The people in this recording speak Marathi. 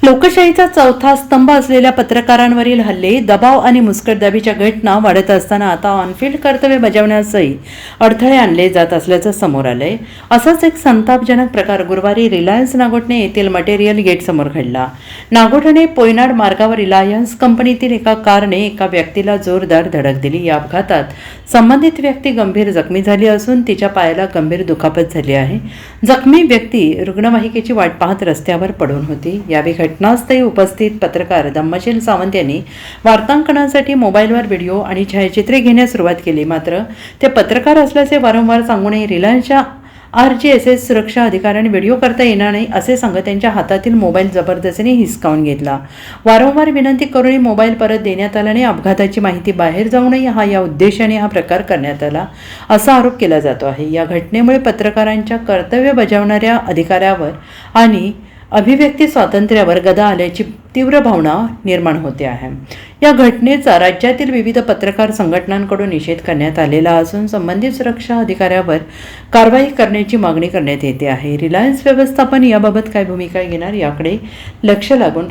लोकशाहीचा चौथा स्तंभ असलेल्या पत्रकारांवरील हल्ले, दबाव आणि मुस्कटदाबीच्या घटना वाढत असताना आता ऑनफिल्ड कर्तव्य बजावण्यासही अडथळे आणले जात असल्याचं समोर आलंय. असाच एक संतापजनक प्रकार गुरुवारी रिलायन्स नागोठणे येथील मटेरियल गेटसमोर घडला. नागोठणे पोयनाड मार्गावर रिलायन्स कंपनीतील एका कारने एका व्यक्तीला जोरदार धडक दिली. या अपघातात संबंधित व्यक्ती गंभीर जखमी झाली असून तिच्या पायाला गंभीर दुखापत झाली आहे. जखमी व्यक्ती रुग्णवाहिकेची वाट पाहत रस्त्यावर पडून होती. यावेळी घटनास्थळी उपस्थित पत्रकार धम्मशील सावंत यांनी वार्तांकनासाठी मोबाईलवर व्हिडिओ आणि छायाचित्रे घेण्यास सुरुवात केली. मात्र ते पत्रकार असल्याचे वारंवार सांगूनही रिलायन्सच्या RGSS सुरक्षा अधिकाऱ्यांनी व्हिडिओ करता येणार नाही असे सांगत त्यांच्या हातातील मोबाईल जबरदस्तीने हिसकावून घेतला. वारंवार विनंती करूनही मोबाईल परत देण्यात आल्याने अपघाताची माहिती बाहेर जाऊ नये या उद्देशाने हा प्रकार करण्यात आला असा आरोप केला जातो आहे. या घटनेमुळे पत्रकारांच्या कर्तव्य बजावणाऱ्या अधिकाऱ्यावर आणि अभिव्यक्ती स्वातंत्र्यावर गदा आल्याची तीव्र भावना निर्माण होते आहे. या घटनेचा राज्यातील विविध पत्रकार संघटनांकडून निषेध करण्यात आलेला असून संबंधित सुरक्षा अधिकाऱ्यावर कारवाई करण्याची मागणी करण्यात येते आहे. रिलायन्स व्यवस्थापन याबाबत काय भूमिका घेणार याकडे लक्ष लागून